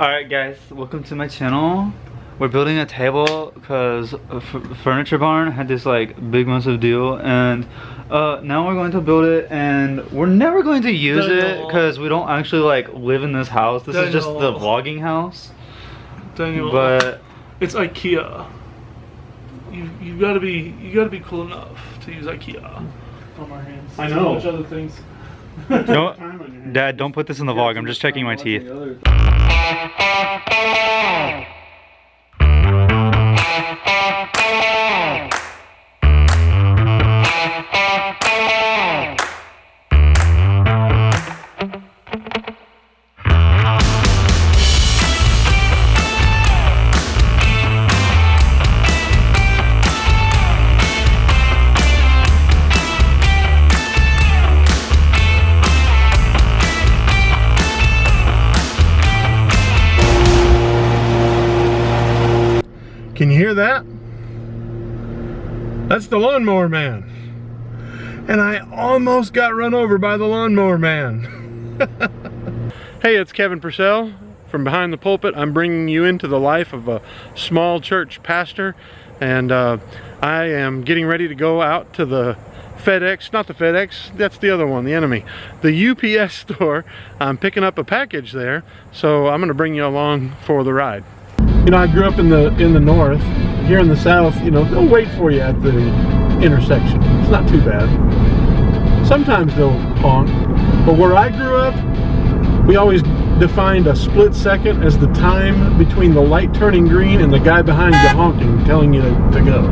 Alright guys, welcome to my channel. We're building a table because Furniture Barn had this like big massive deal, and now we're going to build it, and we're never going to use it because we don't actually like live in this house. This is just the vlogging house. Daniel, but it's IKEA. You gotta be cool enough to use IKEA on our hands. I know. So much other things. No, Dad, don't put this in the vlog. I'm just checking my teeth. Can you hear that? That's the lawnmower man. And I almost got run over by the lawnmower man. Hey, it's Kevin Purcell from Behind the Pulpit. I'm bringing you into the life of a small church pastor. And I am getting ready to go out to the FedEx, not the FedEx, that's the other one, the enemy. The UPS store. I'm picking up a package there. So I'm gonna bring you along for the ride. You know, I grew up in the north. Here in the south, you know, they'll wait for you at the intersection. It's not too bad. Sometimes they'll honk. But where I grew up, we always defined a split second as the time between the light turning green and the guy behind you honking, telling you to go.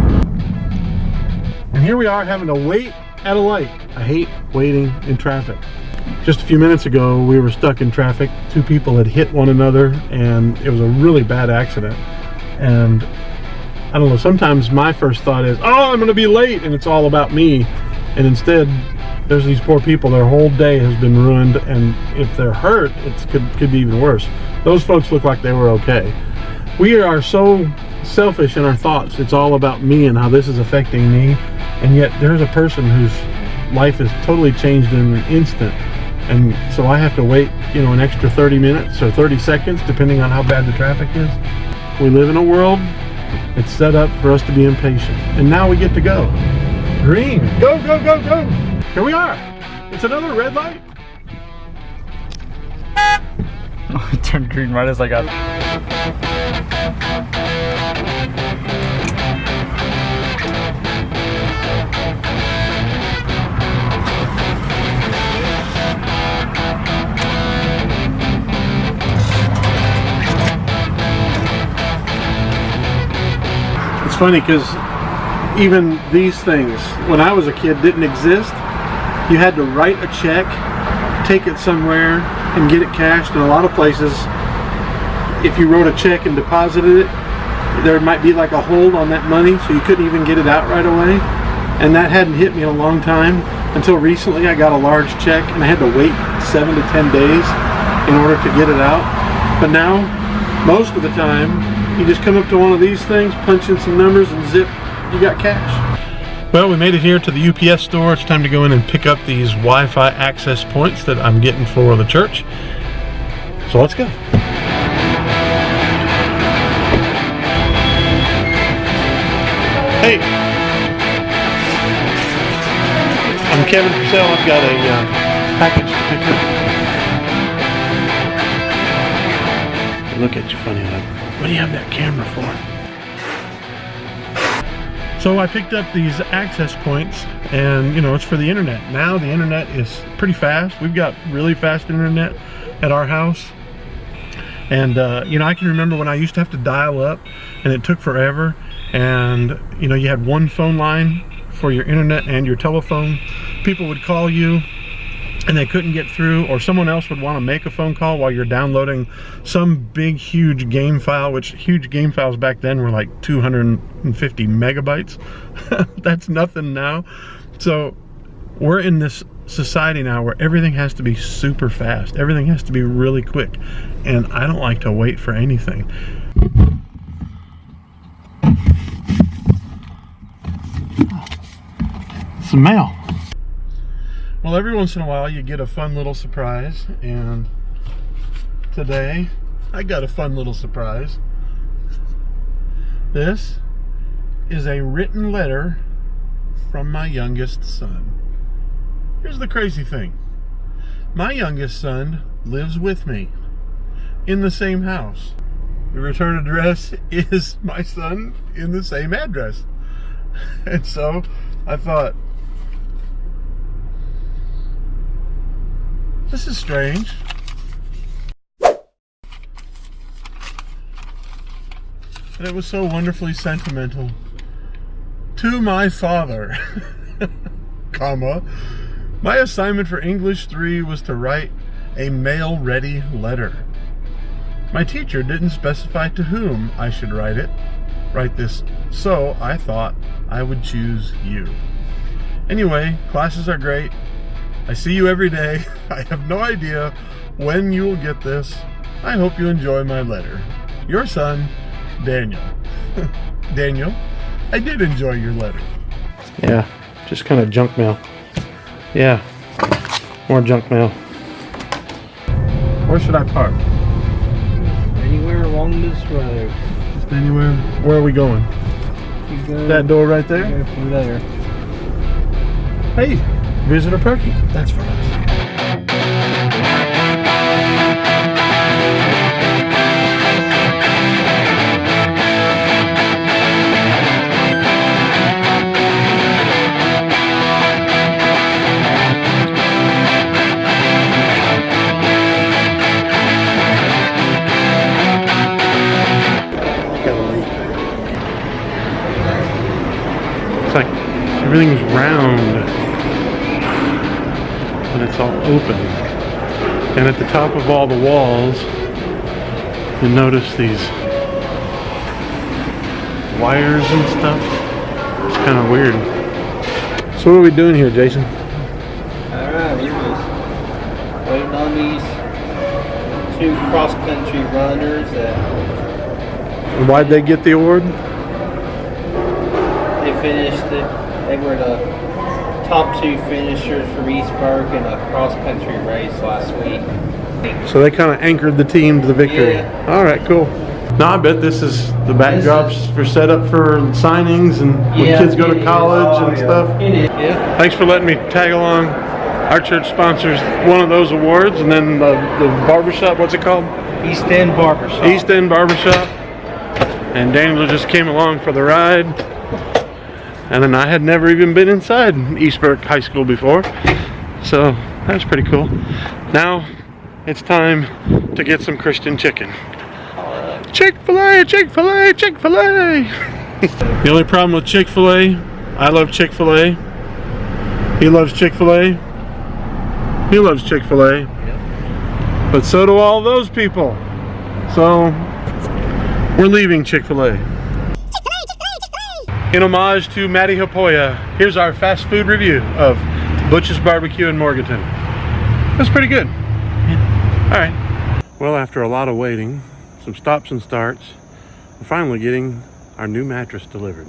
And here we are having to wait at a light. I hate waiting in traffic. Just a few minutes ago, we were stuck in traffic. Two people had hit one another, and it was a really bad accident. And I don't know, sometimes my first thought is, oh, I'm gonna be late, and it's all about me. And instead, there's these poor people, their whole day has been ruined, and if they're hurt, it could be even worse. Those folks look like they were okay. We are so selfish in our thoughts. It's all about me and how this is affecting me. And yet there's a person whose life is totally changed in an instant. And so I have to wait, you know, an extra 30 minutes or 30 seconds, depending on how bad the traffic is. We live in a world that's set up for us to be impatient. And now we get to go. Green, go, go, go, go. Here we are. It's another red light. It turned green right as I got. It's funny because even these things, when I was a kid, didn't exist. You had to write a check, take it somewhere, and get it cashed. In a lot of places, if you wrote a check and deposited it, there might be like a hold on that money, so you couldn't even get it out right away. And that hadn't hit me in a long time. Until recently, I got a large check and I had to wait 7 to 10 days in order to get it out. But now, most of the time, you just come up to one of these things, punch in some numbers, and zip, you got cash. Well, we made it here to the UPS store. It's time to go in and pick up these Wi-Fi access points that I'm getting for the church. So let's go. Hey, I'm Kevin Purcell. I've got a package to pick up. Look at you funny like, what do you have that camera for? So I picked up these access points, and you know, it's for the internet. Now the internet is pretty fast. We've got really fast internet at our house. And you know, I can remember when I used to have to dial up and it took forever. And you know, you had one phone line for your internet and your telephone. People would call you and they couldn't get through, or someone else would want to make a phone call while you're downloading some big huge game file, which huge game files back then were like 250 megabytes. That's nothing now. So we're in this society now where everything has to be super fast, everything has to be really quick, and I don't like to wait for anything. Some mail. Well, every once in a while you get a fun little surprise, and today I got a fun little surprise. This is a written letter from my youngest son. Here's the crazy thing. My youngest son lives with me in the same house. The return address is my son in the same address. And so I thought, this is strange. And it was so wonderfully sentimental. To my father, comma, my assignment for English 3 was to write a mail-ready letter. My teacher didn't specify to whom I should write this, so I thought I would choose you. Anyway, classes are great. I see you every day. I have no idea when you will get this. I hope you enjoy my letter. Your son, Daniel. Daniel, I did enjoy your letter. Yeah, just kind of junk mail. Yeah, more junk mail. Where should I park? Anywhere along this road. Just anywhere. Where are we going? You go, That door right there? go through there. Hey, visitor parking. That's for us. It's like everything's round and it's all open. And at the top of all the walls, you notice these wires and stuff. It's kind of weird. So what are we doing here, Jason? Alright, we're just waiting on these 2 cross-country runners that Why'd they get the award? they finished it. They were the top 2 finishers from Eastburg in a cross-country race last week. So they kind of anchored the team to the victory. Yeah. All right, cool. Now I bet this is the backdrops for setup for signings and when kids go to college and stuff. It is. Yeah. Thanks for letting me tag along. Our church sponsors one of those awards, and then the barbershop. What's it called? East End Barbershop. East End Barbershop. And Daniel just came along for the ride. And then I had never even been inside Eastburg High School before. So that's pretty cool. Now it's time to get some Christian chicken. Chick-fil-A, Chick-fil-A, Chick-fil-A. The only problem with Chick-fil-A, I love Chick-fil-A. He loves Chick-fil-A. He loves Chick-fil-A. But so do all those people. So we're leaving Chick-fil-A. In homage to Matty Hapoya, here's our fast food review of Butch's Barbecue in Morganton. That's pretty good. All right. Well, after a lot of waiting, some stops and starts, we're finally getting our new mattress delivered.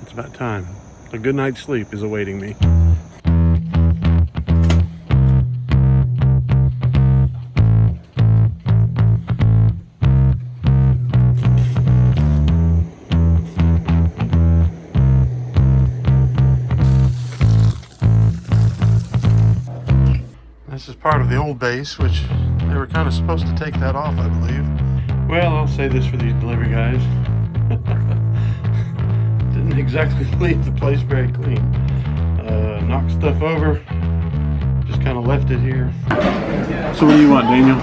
It's about time. A good night's sleep is awaiting me. This is part of the old base, which they were kind of supposed to take that off, I believe. Well, I'll say this for these delivery guys. Didn't exactly leave the place very clean. Knocked stuff over, just kind of left it here. So what do you want, Daniel?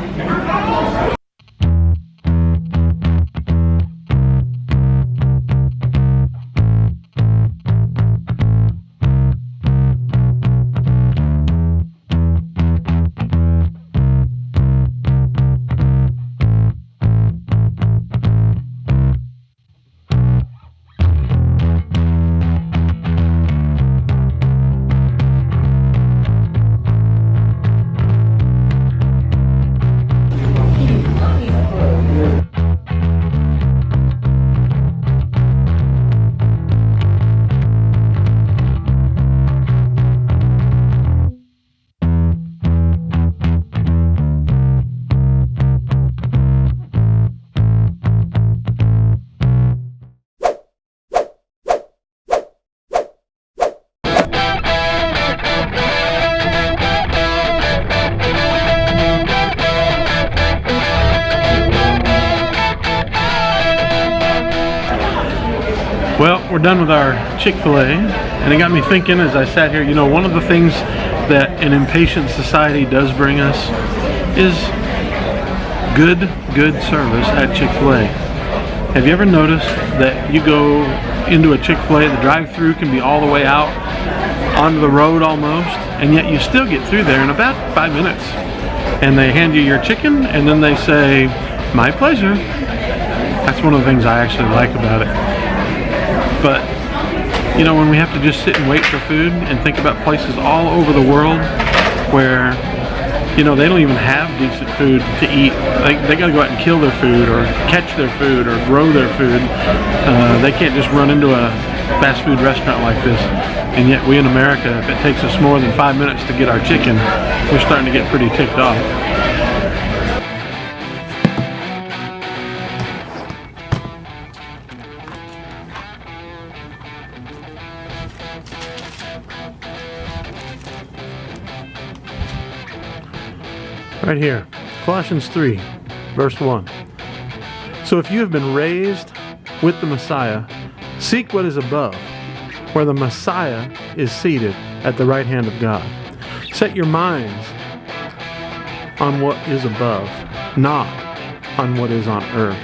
we're done with our Chick-fil-A, and it got me thinking as I sat here, you know, one of the things that an impatient society does bring us is good service at Chick-fil-A. Have you ever noticed that you go into a Chick-fil-A, the drive-thru can be all the way out onto the road almost, and yet you still get through there in about 5 minutes. And they hand you your chicken, and then they say, "My pleasure." That's one of the things I actually like about it. But, you know, when we have to just sit and wait for food and think about places all over the world where, you know, they don't even have decent food to eat. They gotta go out and kill their food or catch their food or grow their food. They can't just run into a fast food restaurant like this. And yet we in America, if it takes us more than 5 minutes to get our chicken, we're starting to get pretty ticked off. Right here, Colossians 3, verse 1. So if you have been raised with the Messiah, seek what is above, where the Messiah is seated at the right hand of God. Set your minds on what is above, not on what is on earth.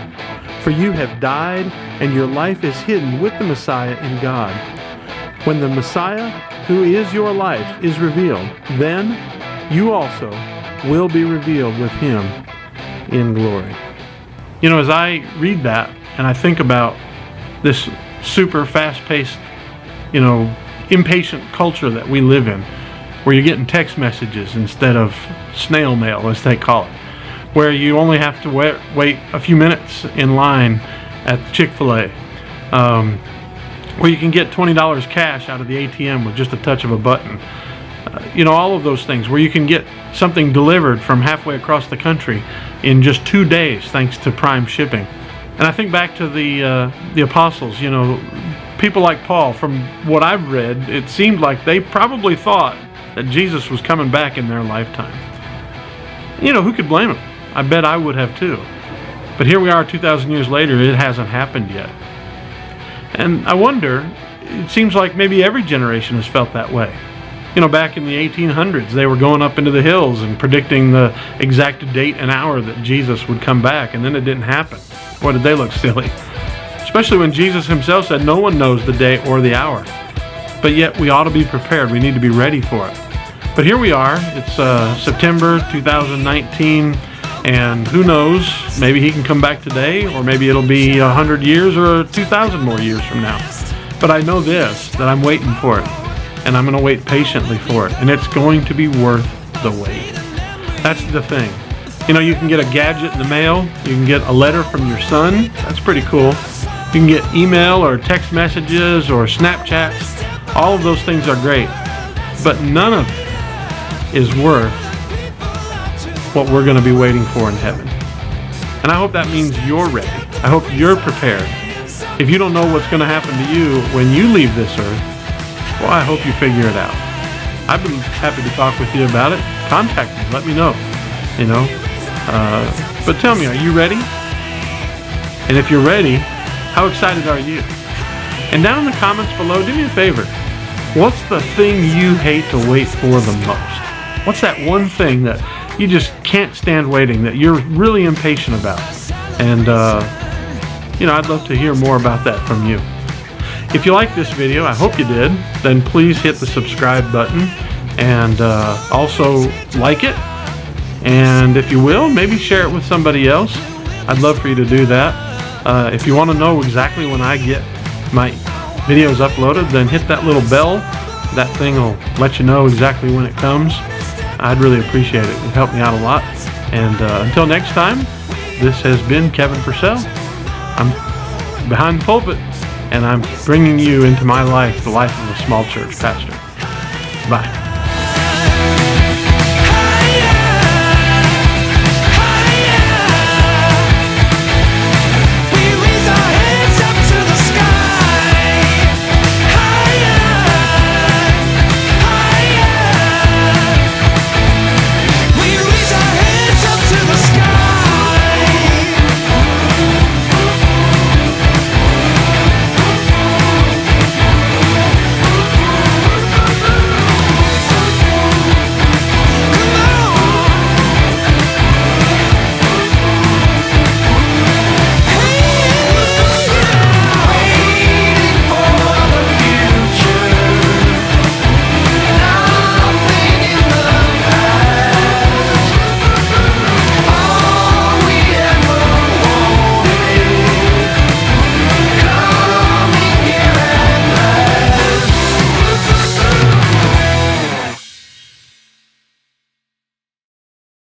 For you have died, and your life is hidden with the Messiah in God. When the Messiah, who is your life, is revealed, then you also will be revealed with him in glory. You know, as I read that and I think about this super fast-paced, you know, impatient culture that we live in, where you're getting text messages instead of snail mail, as they call it, where you only have to wait a few minutes in line at the Chick-fil-A, where you can get $20 cash out of the ATM with just a touch of a button. You know, all of those things, where you can get something delivered from halfway across the country in just 2 days thanks to Prime shipping. And I think back to the apostles, you know, people like Paul. From what I've read, it seemed like they probably thought that Jesus was coming back in their lifetime. You know, who could blame them? I bet I would have too. But here we are 2,000 years later, it hasn't happened yet. And I wonder, it seems like maybe every generation has felt that way. You know, back in the 1800s, they were going up into the hills and predicting the exact date and hour that Jesus would come back, and then it didn't happen. Boy, did they look silly. Especially when Jesus himself said no one knows the day or the hour. But yet we ought to be prepared. We need to be ready for it. But here we are. It's September 2019, and who knows, maybe he can come back today, or maybe it'll be 100 years or 2,000 more years from now. But I know this, that I'm waiting for it. And I'm going to wait patiently for it. And it's going to be worth the wait. That's the thing. You know, you can get a gadget in the mail. You can get a letter from your son. That's pretty cool. You can get email or text messages or Snapchats. All of those things are great. But none of it is worth what we're going to be waiting for in heaven. And I hope that means you're ready. I hope you're prepared. If you don't know what's going to happen to you when you leave this earth, well, I hope you figure it out. I've been happy to talk with you about it. Contact me. Let me know. You know. But tell me, are you ready? And if you're ready, how excited are you? And down in the comments below, do me a favor. What's the thing you hate to wait for the most? What's that one thing that you just can't stand waiting, that you're really impatient about? And, you know, I'd love to hear more about that from you. If you liked this video, I hope you did, then please hit the subscribe button and also like it. And if you will, maybe share it with somebody else. I'd love for you to do that. If you want to know exactly when I get my videos uploaded, then hit that little bell. That thing will let you know exactly when it comes. I'd really appreciate it. It helped me out a lot. And until next time, this has been Kevin Purcell. I'm behind the pulpit, and I'm bringing you into my life, the life of a small church pastor. Bye.